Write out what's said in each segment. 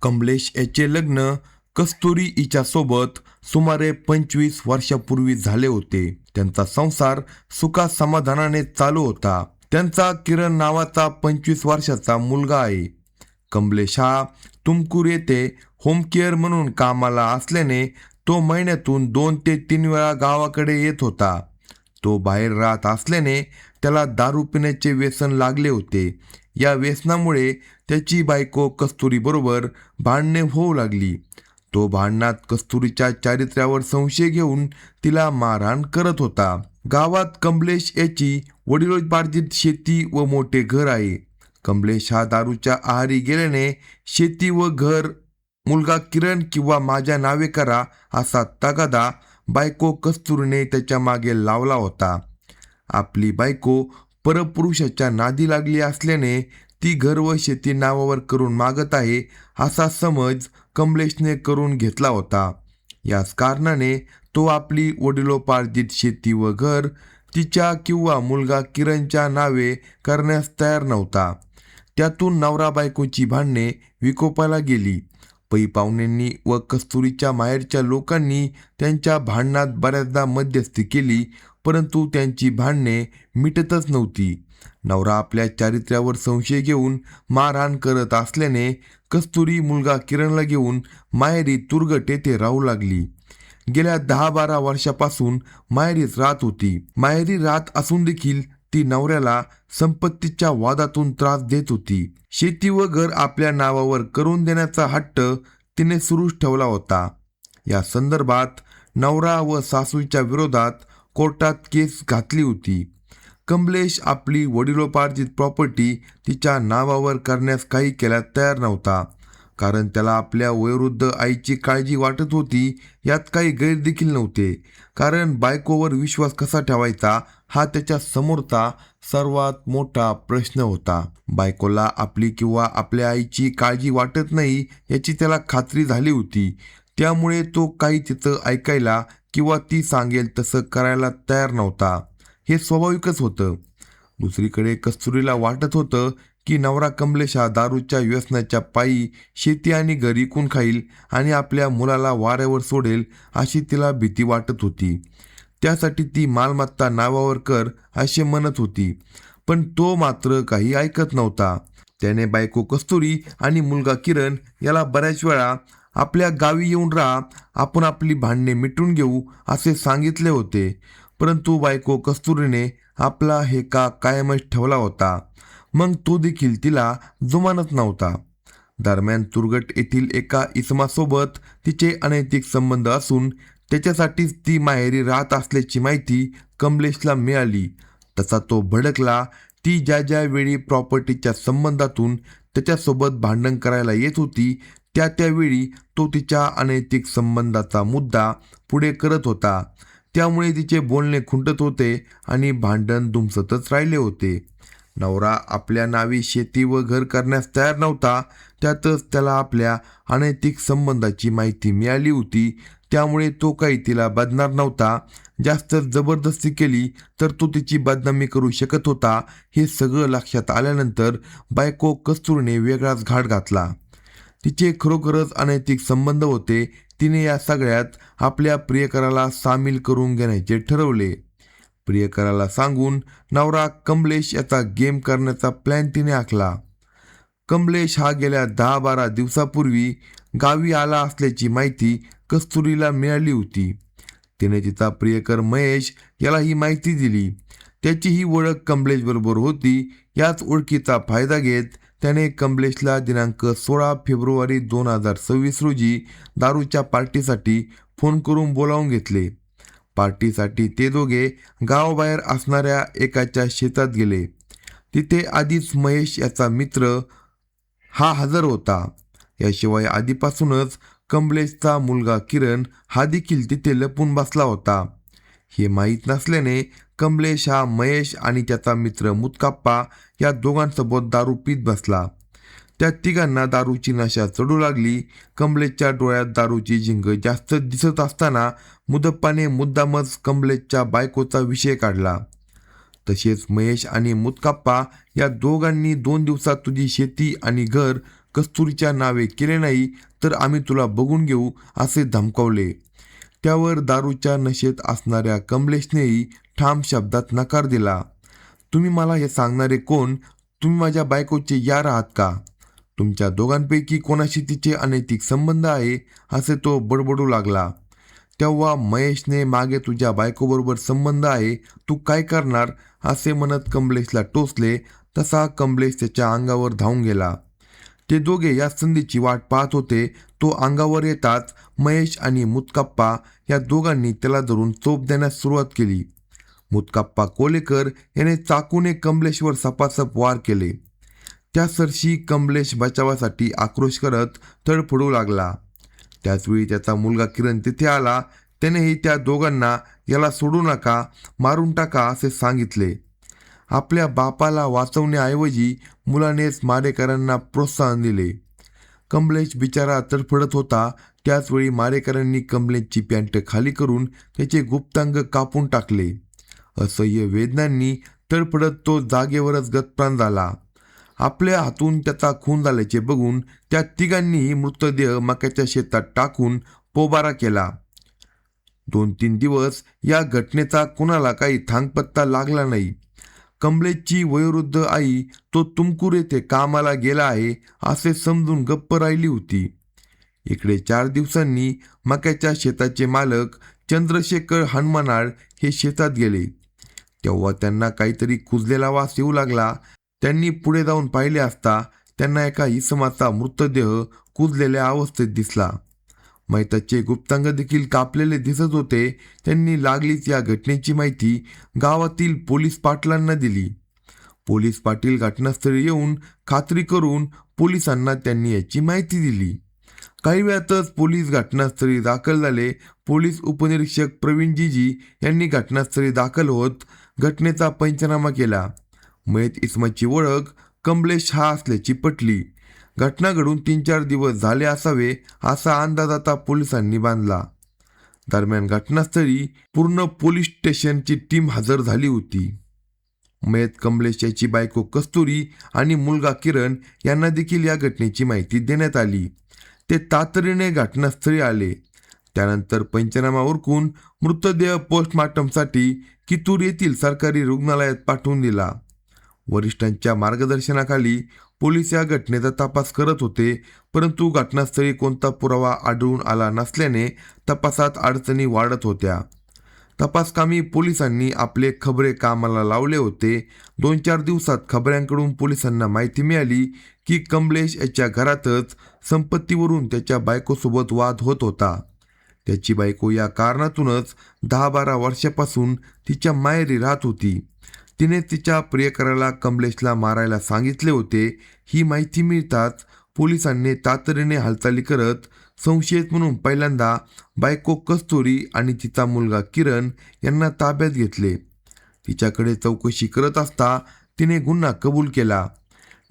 कमलेश याचे लग्न कस्तुरी हिच्यासोबत सुमारे 25 वर्षापूर्वी झाले होते. त्यांचा संसार सुखा समाधानाने चालू होता. त्यांचा किरण नावाचा 25 वर्षाचा मुलगा आहे. कमलेश हा तुमकुर येथे होम केअर म्हणून कामाला असल्याने तो महिन्यातून 2 ते 3 वेळा गावाकडे येत होता. तो बाहेर राहत असल्याने त्याला दारू पिण्याचे व्यसन लागले होते. या व्यसनामुळे त्याची बायको कस्तुरी बरोबर भांडणे होऊ लागली. तो भांडणात कस्तुरीच्या चारित्र्यावर संशय घेऊन तिला मारहाण करत होता. गावात कमलेश याची वडिलोपार्जित शेती व मोठे घर आहे. कमलेश हा दारूच्या आहारी गेल्याने शेती व घर मुलगा किरण किंवा माझ्या नावे करा असा तगादा बायको कस्तुरीने त्याच्या मागे लावला होता. आपली बायको परपुरुषाच्या नादी लागली असल्याने ती घर व शेती नावावर करून मागत आहे असा समज कमलेशने करून घेतला होता. याच कारणाने तो आपली वडिलोपार्जित शेती व घर तिच्या किंवा मुलगा किरणच्या नावे करण्यास तयार नव्हता. त्यातून नवरा बायकोची भांडणे विकोपाला गेली. पै पाहुण्यांनी व कस्तुरीच्या माहेरच्या लोकांनी त्यांच्या भांडणात बऱ्याचदा मध्यस्थी केली, परंतु त्यांची भांडणे मिटतच नव्हती. नवरा आपल्या चारित्र्यावर संशय घेऊन मारहाण करत असल्याने कस्तुरी मुलगा किरणला घेऊन माहेरी तुरगट येथे राहू लागली. गेल्या 10-12 वर्षापासून माहेरीच राहत होती. माहेरी राहत असून देखील ती नवऱ्याला संपत्तीच्या वादातून त्रास देत होती. शेती व घर आपल्या नावावर करून देण्याचा हट्ट तिने सुरूच ठेवला होता. या संदर्भात नवरा व सासूच्या विरोधात कोर्टात केस घातली होती. कमलेश आपली वडिलोपार्जित प्रॉपर्टी तिच्या नावावर करण्यास काही केल्या तयार नव्हता, कारण त्याला आपल्या वयोवृद्ध आईची काळजी वाटत होती. यात काही गैर देखील नव्हते, कारण बायकोवर विश्वास कसा ठेवायचा हा त्याच्या समोरचा सर्वात मोठा प्रश्न होता. बायकोला आपली किंवा आपल्या आईची काळजी वाटत नाही याची त्याला खात्री झाली होती. त्यामुळे तो काही तिचं ऐकायला किंवा ती सांगेल तसं करायला तयार नव्हता. हे स्वाभाविकच होतं. दुसरीकडे कस्तुरीला वाटत होतं की नवरा कमलेश हा दारूच्या व्यसनाच्या पायी शेती आणि घर विकून खाईल आणि आपल्या मुलाला वाऱ्यावर सोडेल अशी तिला भीती वाटत होती. त्यासाठी ती मालमत्ता नावावर कर असे म्हणत होती, पण तो मात्र काही ऐकत नव्हता. त्याने बायको कस्तुरी आणि मुलगा किरण याला बऱ्याच वेळा आपल्या गावी येऊन राहा, आपण आपली भांडणे मिटून घेऊ असे सांगितले होते, परंतु बायको कस्तुरीने आपला हेका कायमच ठेवला होता. मग तो देखील तिला जुमानत नव्हता. दरम्यान तुरगट येथील एका इसमासोबत तिचे अनैतिक संबंध असून त्याच्यासाठीच ती माहेरी राहत असल्याची माहिती कमलेशला मिळाली. तसा तो भडकला. ती ज्या ज्या वेळी प्रॉपर्टीच्या संबंधातून त्याच्यासोबत भांडण करायला येत होती त्या त्यावेळी तो तिच्या अनैतिक संबंधाचा मुद्दा पुढे करत होता. त्यामुळे तिचे बोलणे खुंटत होते आणि भांडण धुमसतच राहिले होते. नवरा आपल्या नावी शेती व घर करण्यास तयार नव्हता. त्यातच त्याला आपल्या अनैतिक संबंधाची माहिती मिळाली होती. त्यामुळे तो काही तिला बदनार नव्हता. जास्त जबरदस्ती केली तर तो तिची बदनामी करू शकत होता. हे सगळं लक्षात आल्यानंतर बायको कस्तुरीने वेगळाच घाट घातला. तिचे खरोखरच अनैतिक संबंध होते. तिने या सगळ्यात आपल्या प्रियकराला सामील करून घेण्याचे ठरवले. प्रियकराला सांगून नवरा कमलेश याचा गेम करण्याचा प्लॅन तिने आखला. कमलेश हा गेल्या 10-12 दिवसापूर्वी गावी आला असल्याची माहिती कस्तुरीला मिळाली होती. तिने तिचा प्रियकर महेश याला ही माहिती दिली. त्याची ही ओळख कमलेश बरोबर होती. याच ओळखीचा फायदा घेत त्याने कमलेशला दिनांक 16 फेब्रुवारी 2026 रोजी दारूच्या पार्टीसाठी फोन करून बोलावून घेतले. पार्टीसाठी ते दोघे गावाबाहेर असणाऱ्या एकाच्या शेतात गेले. तिथे आधीच महेश याचा मित्र हा हजर होता. याशिवाय आधीपासूनच कमलेशचा मुलगा किरण हा देखील तिथे लपून बसला होता. हे माहीत नसल्याने कमलेश हा महेश आणि त्याचा मित्र मुतकाप्पा या दोघांसोबत दारू पीत बसला. त्या तिघांना दारूची नशा चढू लागली. कमलेशच्या डोळ्यात दारूची झिंग जास्त दिसत असताना मुदप्पाने मुद्दामच कमलेशच्या बायकोचा विषय काढला. तसेच महेश आणि मुतकाप्पा या दोघांनी 2 दिवसात तुझी शेती आणि घर कस्तुरीच्या नावे केले नाही तर आम्ही तुला बघून घेऊ असे धमकावले. त्यावर दारूच्या नशेत असणाऱ्या कमलेशनेही ठाम शब्दात नकार दिला. तुम्ही मला हे सांगणारे कोण? तुम्ही माझ्या बायकोचे यार आहात का? तुमच्या दोघांपैकी कोणाशी तिचे अनैतिक संबंध आहे असे तो बडबडू लागला. तेव्हा महेशने मागे तुझ्या बायकोबरोबर संबंध आहे, तू काय करणार असे म्हणत कमलेशला टोचले. तसा कमलेश त्याच्या अंगावर धावून गेला. ते दोघे या संधीची वाट पाहत होते. तो अंगावर येताच महेश आणि मुतकाप्पा या दोघांनी त्याला धरून चोप देण्यास सुरुवात केली. मुतकाप्पा कोलेकर याने चाकूने कमलेशवर सपासप वार केले. त्या सरशी कमलेश बचावासाठी आक्रोश करत तडफडू लागला. त्याचवेळी त्याचा मुलगा किरण तिथे आला. त्यानेही त्या दोघांना याला सोडू नका, मारून टाका असे सांगितले. आपल्या बापाला वाचवण्याऐवजी मुलानेच मारेकरांना प्रोत्साहन दिले. कमलेश बिचारा तडफडत होता. त्याचवेळी मारेकरांनी कमलेशची पॅन्ट खाली करून त्याचे गुप्तांग कापून टाकले. असह्य वेदनांनी तडफडत तो जागेवरच गतप्राण झाला. आपल्या हातून त्याचा खून झाल्याचे बघून त्या तिघांनीही मृतदेह मक्याच्या शेतात टाकून पोबारा केला. 2-3 दिवस या घटनेचा कुणाला काही थांगपत्ता लागला नाही. कमलेशची वयोवृद्ध आई तो तुमकुर येथे कामाला गेला आहे असे समजून गप्प राहिली होती. इकडे 4 दिवसांनी मक्याच्या शेताचे मालक चंद्रशेखर हनुमानाळ हे शेतात गेले. तेव्हा त्यांना काहीतरी कुजलेला वास येऊ लागला. त्यांनी पुढे जाऊन पाहिले असता त्यांना एका इसमाचा मृतदेह कुजलेल्या अवस्थेत दिसला. मैताचे गुप्तांग देखील कापलेले दिसत होते. त्यांनी लागलीच या घटनेची माहिती गावातील पोलीस पाटलांना दिली. पोलीस पाटील घटनास्थळी येऊन खात्री करून पोलिसांना त्यांनी याची माहिती दिली. काही वेळातच पोलीस घटनास्थळी दाखल झाले. पोलीस उपनिरीक्षक प्रवीण जीजी यांनी घटनास्थळी दाखल होत घटनेचा पंचनामा केला. मयत इसमाची ओळख कमलेश हा असल्याची पटली. घटना घडून 3-4 दिवस झाले असावे असा अंदाज आता पोलिसांनी बांधला. दरम्यान घटनास्थळी पूर्ण पोलीस स्टेशनची टीम हजर झाली होती. मयत कमलेश याची बायको कस्तुरी आणि मुलगा किरण यांना देखील या घटनेची माहिती देण्यात आली. ते तातडीने घटनास्थळी आले. त्यानंतर पंचनामा उरकून मृतदेह पोस्टमॉर्टमसाठी कितूर येथील सरकारी रुग्णालयात पाठवून दिला. वरिष्ठांच्या मार्गदर्शनाखाली पोलीस या घटनेचा तपास करत होते. परंतु घटनास्थळी कोणता पुरावा आढळून आला नसल्याने तपासात अडचणी वाढत होत्या. तपासकामी पोलिसांनी आपले खबरे कामाला लावले होते. 2-4 दिवसात खबऱ्यांकडून पोलिसांना माहिती मिळाली की कमलेश याच्या घरातच संपत्तीवरून त्याच्या बायकोसोबत वाद होत होता. त्याची बायको या कारणातूनच 10-12 वर्षापासून तिच्या माहेरी राहत होती. तिने तिच्या प्रियकराला कमलेशला मारायला सांगितले होते. ही माहिती मिळताच पोलिसांनी तातडीने हालचाली करत संशयित म्हणून पहिल्यांदा बायको कस्तुरी आणि तिचा मुलगा किरण यांना ताब्यात घेतले. तिच्याकडे चौकशी करत असता तिने गुन्हा कबूल केला.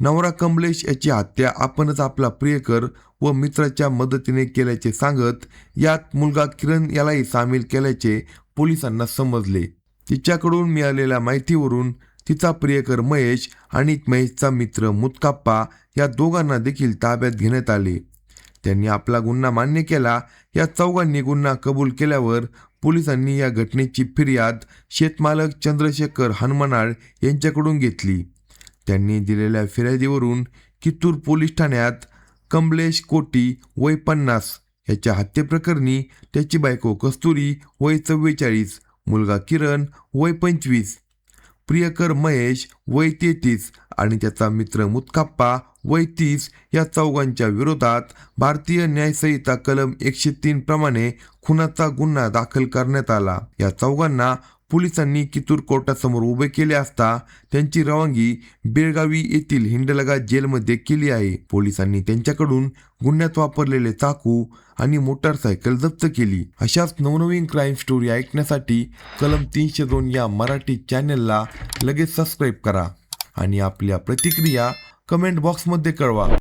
नवरा कमलेश याची हत्या आपणच आपला प्रियकर व मित्राच्या मदतीने केल्याचे सांगत यात मुलगा किरण यालाही सामील केल्याचे पोलिसांना समजले. तिच्याकडून मिळालेल्या माहितीवरून तिचा प्रियकर महेश आणि महेशचा मित्र मुतकाप्पा या दोघांना देखील ताब्यात घेण्यात आले. त्यांनी आपला गुन्हा मान्य केला. या चौघांनी गुन्हा कबूल केल्यावर पोलिसांनी या घटनेची फिर्याद शेतमालक चंद्रशेखर हनुमानाळ यांच्याकडून घेतली. त्यांनी दिलेल्या फिर्यादीवरून कितूर पोलीस ठाण्यात कमलेश कोटी वय 50 याच्या हत्येप्रकरणी त्याची बायको कस्तुरी वय 44, मुलगा किरण वय 25, प्रियकर महेश वय 33 आणि त्याचा मित्र मुतकाप्पा वय 30 या चौघांच्या विरोधात भारतीय न्यायसंहिता कलम 103 प्रमाणे खुनाचा गुन्हा दाखल करण्यात आला. या चौघांना पोलिसांनी कितूर कोर्टासमोर उभे केले असता त्यांची रवानगी बेळगावी येथील हिंडलगा जेलमध्ये केली आहे. पोलिसांनी त्यांच्याकडून गुन्ह्यात वापरलेले चाकू आणि मोटारसायकल जप्त केली. अशाच नवनवीन क्राईम स्टोरी ऐकण्यासाठी कलम 302 या मराठी चॅनलला लगेच सबस्क्राईब करा आणि आपल्या प्रतिक्रिया कमेंट बॉक्समध्ये कळवा.